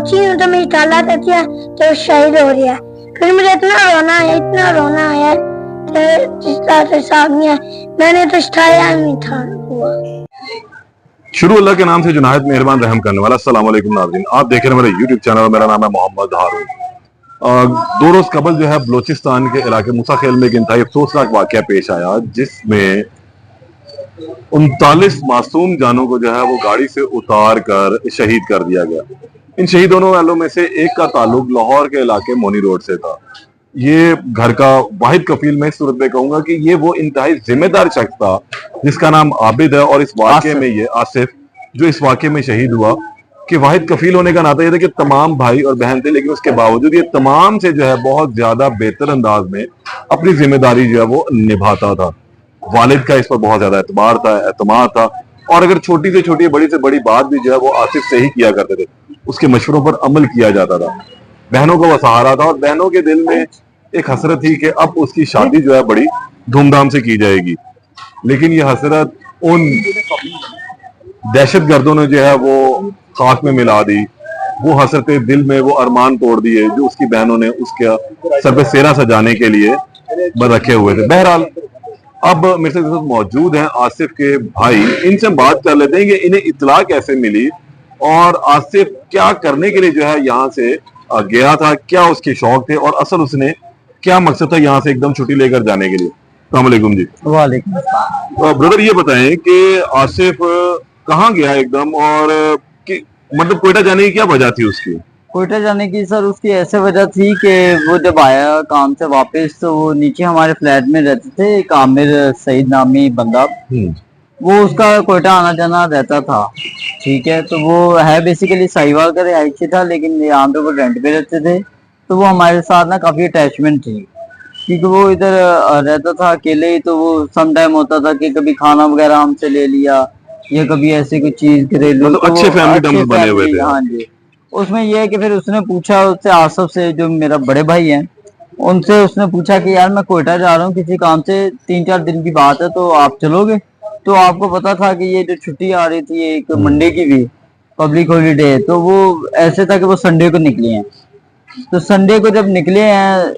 पहुंची हूँ तो मेरी खाला कहती है तो शहीद हो रही है। फिर मुझे इतना रोना आया तो साहब नहीं, मैंने तो छठाया नहीं था हुआ। शुरू अल्लाह के नाम से जुनायद मेहरबान रहम करने वाला। अस्सलाम वालेकुम नाज़रीन, आप देख रहे हैं मेरा यूट्यूब चैनल। मेरा नाम है मोहम्मद हारून। 2 रोज कबल जो है बलोचिस्तान के इलाके मूसा खेल में एक इंतहाई अफसोसनाक वाकया पेश आया, जिसमें 39 मासूम जानों को जो है वो गाड़ी से उतार कर शहीद कर दिया गया। इन शहीदों वालों में से एक का ताल्लुक लाहौर के इलाके मोनी रोड से था। ये घर का वाहिद कफील मैं इस सूरत में कहूंगा कि ये वो इंतहाई जिम्मेदार शख्स था जिसका नाम आबिद है, और इस वाकये में ये आसिफ जो इस वाकये में शहीद हुआ कि वाहिद कफील होने का नाता ये था कि तमाम भाई और बहन थे, लेकिन उसके बावजूद ये तमाम से जो है बहुत ज्यादा बेहतर अंदाज में अपनी जिम्मेदारी जो है वो निभाता था। वालिद का इस पर बहुत ज्यादा एतबार था, एतमाद था, और अगर छोटी से छोटी बड़ी से बड़ी बात भी जो है वो आसिफ से ही किया करते थे। उसके मशवरों पर अमल किया जाता था। बहनों को वो सहारा था, और बहनों के दिल में एक हसरत थी कि अब उसकी शादी जो है बड़ी धूमधाम से की जाएगी। लेकिन ये हसरत उन दहशतगर्दों ने जो है वो खाक में मिला दी। वो हसरतें दिल में वो अरमान तोड़ दिए जो उसकी बहनों ने उसके सर पे सेहरा सजाने के लिए रखे हुए थे। बहरहाल अब मेरे साथ मौजूद हैं आसिफ के भाई, इनसे बात कर लेते हैं कि इन्हें इत्तला कैसे मिली और आसिफ क्या करने के लिए जो है यहाँ से गया था, क्या उसके शौक थे, और असल उसने क्या मकसद था यहाँ से एकदम छुट्टी लेकर जाने के लिए। अस्सलाम वालेकुम जी। वालेकुम अस्सलाम। ब्रदर ये बताएं कि आसिफ कहाँ गया एकदम, और कि मतलब कोयटा जाने की क्या वजह थी उसकी? कोयटा जाने की सर उसकी ऐसे वजह थी कि वो जब आया काम से वापस तो वो नीचे हमारे फ्लैट में रहते थे, एक आमिर सईद नामी बंदा, वो उसका कोयटा आना जाना रहता था। ठीक है, तो वो है बेसिकली साहिवाल का रिहायशी था, लेकिन यहाँ पे वो रेंट पे रहते थे। तो वो हमारे साथ ना काफी अटैचमेंट थी, क्योंकि वो इधर रहता था अकेले ही। तो वो सम टाइम होता था कि कभी खाना वगैरह हमसे ले लिया, या कभी ऐसी कोई चीज घरेलू। तो अच्छे फैमिली बने हुए थे। हाँ जी। उसमें यह है कि फिर उसने पूछा उससे, आसफ से, जो मेरा बड़े भाई हैं, उनसे उसने पूछा कि यार मैं कोयटा जा रहा हूँ किसी काम से, 3-4 दिन की बात है, तो आप चलोगे? तो आपको पता था कि ये जो छुट्टी आ रही थी एक मंडे की भी पब्लिक हॉलीडे, तो वो ऐसे था कि वो संडे को निकले हैं। तो संडे को जब निकले हैं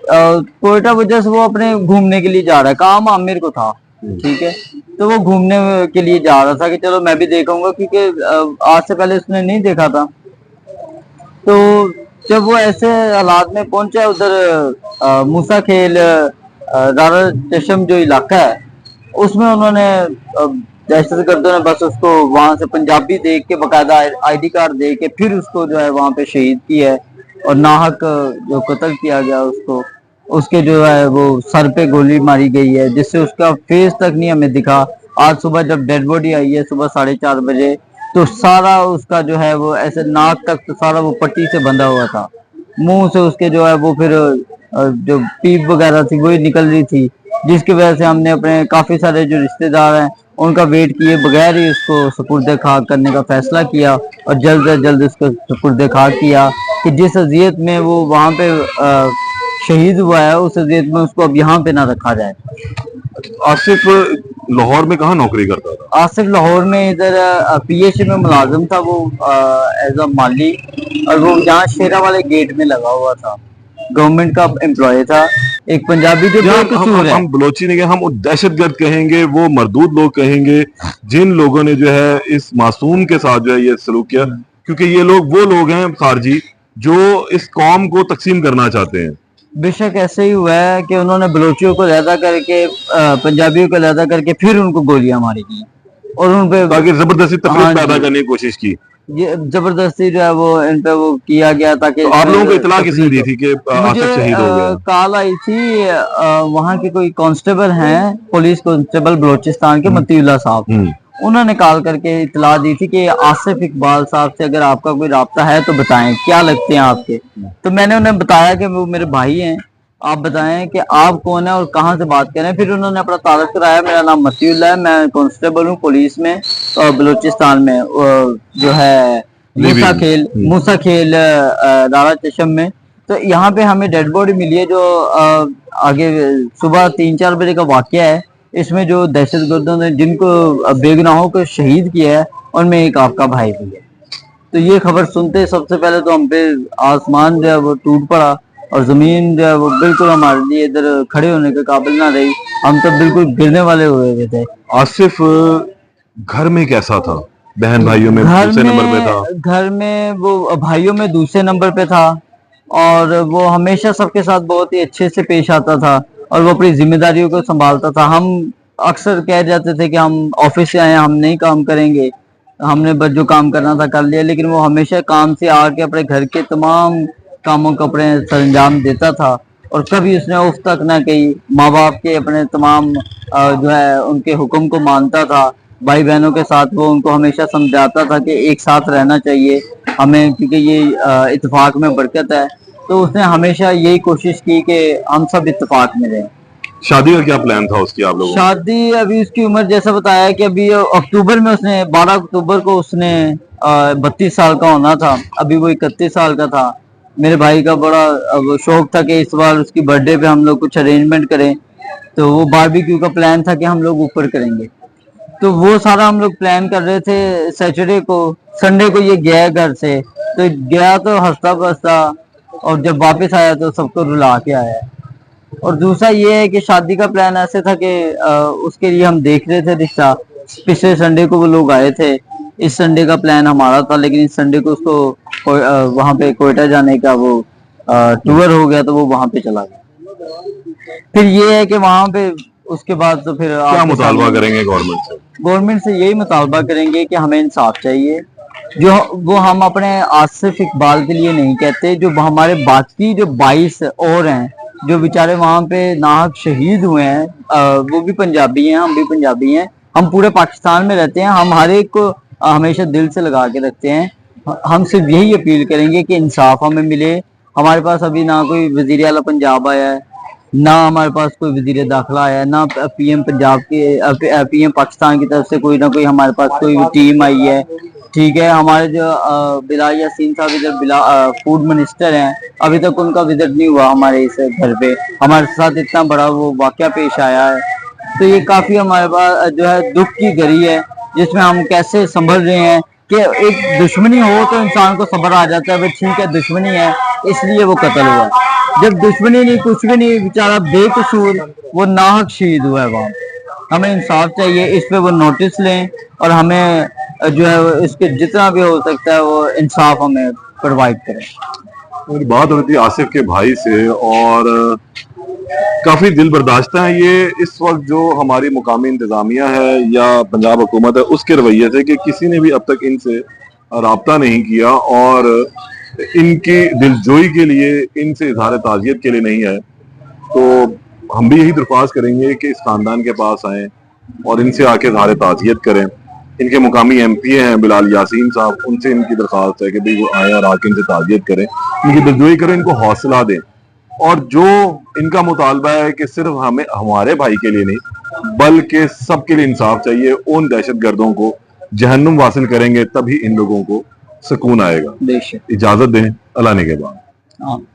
कोयटा, वजह से वो अपने घूमने के लिए जा रहा है, काम आमिर को था। ठीक है, तो वो घूमने के लिए जा रहा था कि चलो मैं भी देखूंगा, क्योंकि आज से पहले उसने नहीं देखा था। तो जब वो ऐसे हालात में पहुंचा उधर मूसा खेल रारा चशम जो इलाका है, उसमें उन्होंने दहशतगर्दों ने बस उसको वहां से पंजाबी देख के, बाकायदा आईडी कार्ड दे के, फिर उसको जो है वहां पे शहीद किया है, और नाहक जो कत्ल किया गया उसको, उसके जो है वो सर पे गोली मारी गई है, जिससे उसका फेस तक नहीं हमें दिखा। आज सुबह जब डेड बॉडी आई है सुबह 4:30 बजे, तो सारा उसका जो है वो ऐसे नाक तक तो सारा वो पट्टी से बंधा हुआ था। मुंह से उसके जो है वो फिर जो पीप वगैरह थी वही निकल रही थी, जिसकी वजह से हमने अपने काफी सारे जो रिश्तेदार हैं उनका वेट किए बगैर ही उसको सुपुर्द खाक करने का फैसला किया, और जल्द से जल्द उसको सुपुर्द खाक किया कि जिस अजियत में वो वहां पे शहीद हुआ है, उस अजियत में उसको अब यहाँ पे ना रखा जाए। आसिफ लाहौर में कहाँ नौकरी करता था? आसिफ लाहौर में इधर पीएचई में मुलाजिम था वो, एज अ माली, और वो यहाँ शेरा वाले गेट में लगा हुआ था, गवर्नमेंट का एम्प्लॉय था। एक पंजाबी जो हम बलोची नहीं, हम दहशतगर्द कहेंगे, वो मरदूद लोग कहेंगे जिन लोगों ने जो है इस मासूम के साथ जो है ये सलूक किया, क्योंकि ये लोग वो लोग हैं खारजी जो इस कौम को तकसीम करना चाहते हैं। बेशक ऐसे ही हुआ है कि उन्होंने बलोचियों को ज्यादा करके, पंजाबियों को ज्यादा करके, फिर उनको गोलियां मारी गई और उन पे ताकि जबरदस्ती तफरीक पैदा करने की कोशिश की। ये जबरदस्ती जो है वो इन पे वो किया गया, ताकि तो आप लोगों को इतला किसने दी थी कि आसिफ शहीद हो गया? कॉल आई थी वहाँ के कोई कांस्टेबल हैं, पुलिस कांस्टेबल बलोचिस्तान के, मतीउल्लाह साहब, उन्होंने कॉल करके इतला दी थी कि आसिफ इकबाल साहब से अगर आपका कोई राब्ता है तो बताएं, क्या लगते हैं आपके। तो मैंने उन्हें बताया कि वो मेरे भाई हैं, आप बताएं कि आप कौन है और कहाँ से बात कर रहे हैं। फिर उन्होंने अपना तारुफ कराया, मेरा नाम मतीउल्लाह है, मैं कांस्टेबल हूँ पुलिस में और बलूचिस्तान में, जो है मूसा खेल रारा चशम में। तो यहाँ पे हमें डेड बॉडी मिली है, जो आगे सुबह 3-4 बजे का वाकया है। इसमें जो दहशतगर्दों ने जिनको बेगुनाहों को शहीद किया है, उनमें एक आपका भाई भी है। तो ये खबर सुनते सबसे पहले तो हम पे आसमान जो है वो टूट पड़ा और जमीन जो है वो बिल्कुल हमारे लिए इधर खड़े होने के काबिल ना रही। हम तो बिल्कुल गिरने वाले हुए हुए थे। आसिफ घर में कैसा था? बहन भाइयों में घर दूसरे नंबर पे में था? घर में वो भाइयों में दूसरे नंबर पे था और वो हमेशा सबके साथ बहुत ही अच्छे से पेश आता था और वो अपनी जिम्मेदारियों को संभालता था। हम अक्सर कह जाते थे कि हम ऑफिस से आए हैं, हम नहीं काम करेंगे, हमने बस जो काम करना था कर लिया, लेकिन वो हमेशा काम से आके अपने घर के तमाम कामों को अपने सरंजाम देता था और कभी उसने उफ तक ना कही। माँ बाप के अपने तमाम जो है उनके हुक्म को मानता था। भाई बहनों के साथ वो उनको हमेशा समझाता था कि एक साथ रहना चाहिए हमें, क्योंकि ये इत्तेफाक में बरकत है। तो उसने हमेशा यही कोशिश की कि हम सब इत्तेफाक में रहें। शादी का क्या प्लान था उसकी आप लोगों का? शादी अभी उसकी उम्र जैसा बताया कि अभी अक्टूबर में उसने 12 अक्टूबर को उसने 32 साल का होना था। अभी वो 31 साल का था। मेरे भाई का बड़ा अब शौक था कि इस बार उसकी बर्थडे पे हम लोग कुछ अरेंजमेंट करें, तो वो बारबेक्यू का प्लान था कि हम लोग ऊपर करेंगे। तो वो सारा हम लोग प्लान कर रहे थे सैटरडे को। संडे को ये गया घर से, तो गया तो हंसता बसता और जब वापस आया तो सबको रुला के आया। और दूसरा ये है कि शादी का प्लान ऐसे था कि उसके लिए हम देख रहे थे रिश्ता। पिछले संडे को वो लोग आए थे, इस संडे का प्लान हमारा था, लेकिन इस संडे को उसको वहां पे कोयटा जाने का वो टूर हो गया, तो वो वहां पे चला गया। फिर ये है कि वहां पे उसके बाद तो फिर क्या मुतालबा करेंगे गवर्नमेंट से? गवर्नमेंट से यही मुतालबा करेंगे कि हमें इंसाफ चाहिए। जो वो हम अपने आसिफ इकबाल के लिए नहीं कहते, जो हमारे बाकी जो 22 और हैं जो बेचारे वहां पे नाहक शहीद हुए हैं, वो भी पंजाबी हैं, हम भी पंजाबी हैं, हम पूरे पाकिस्तान में रहते हैं, हम हर एक को हमेशा दिल से लगा के रखते हैं। हम सिर्फ यही अपील करेंगे कि इंसाफ हमें मिले। हमारे पास अभी ना कोई वजीर आला पंजाब आया है, ना हमारे पास कोई वजीर दाखिला आया है, ना पीएम पंजाब के पीएम पाकिस्तान की तरफ से कोई ना कोई हमारे पास कोई टीम आई है। ठीक है, हमारे जो बिलाल यासीन साहब इधर फूड मिनिस्टर हैं, अभी तक उनका विजिट नहीं हुआ हमारे इस घर पे। हमारे साथ इतना बड़ा वो वाकया पेश आया है, तो ये काफी हमारे पास जो है दुख की घड़ी है, जिसमें हम कैसे संभल रहे हैं कि एक दुश्मनी हो तो इंसान को सब्र आ जाता है, भाई ठीक है दुश्मनी है इसलिए वो कत्ल हुआ। जब दुश्मनी नहीं, कुछ भी नहीं, बेचारा बेकसूर वो नाहक शहीद हुआ है वहां। हमें इंसाफ चाहिए, इस पे वो नोटिस लें और हमें जो है वो इसके जितना भी हो सकता है वो इंसाफ हमें प्रोवाइड करें। मेरी बात हो रही थी आसिफ के भाई से और काफी दिल बर्दाश्त है ये इस वक्त जो हमारी मुकामी इंतजामिया है या पंजाब हुकूमत है उसके रवैये से कि किसी ने भी अब तक इनसे राब्ता नहीं किया और इनकी दिलजोई के लिए, इनसे इजहार ताज़ियत के लिए नहीं है। तो हम भी यही दरख्वास्त करेंगे कि इस खानदान के पास आए और इनसे आके इजहार ताज़ियत करें। इनके मुकामी MP हैं बिलाल यासीन साहब, उनसे इनकी दरख्वास्त है कि भाई वो आए और आके इनसे ताज़ियत करें, इनकी दिलजोई करें, इनको हौसला दें। और जो इनका मुतालबा है कि सिर्फ हमें हमारे भाई के लिए नहीं बल्कि सबके लिए इंसाफ चाहिए, उन दहशतगर्दों को जहन्नुम वासिल करेंगे तभी इन लोगों को सुकून आएगा। इजाजत दें, अल्लाह ने के बाद।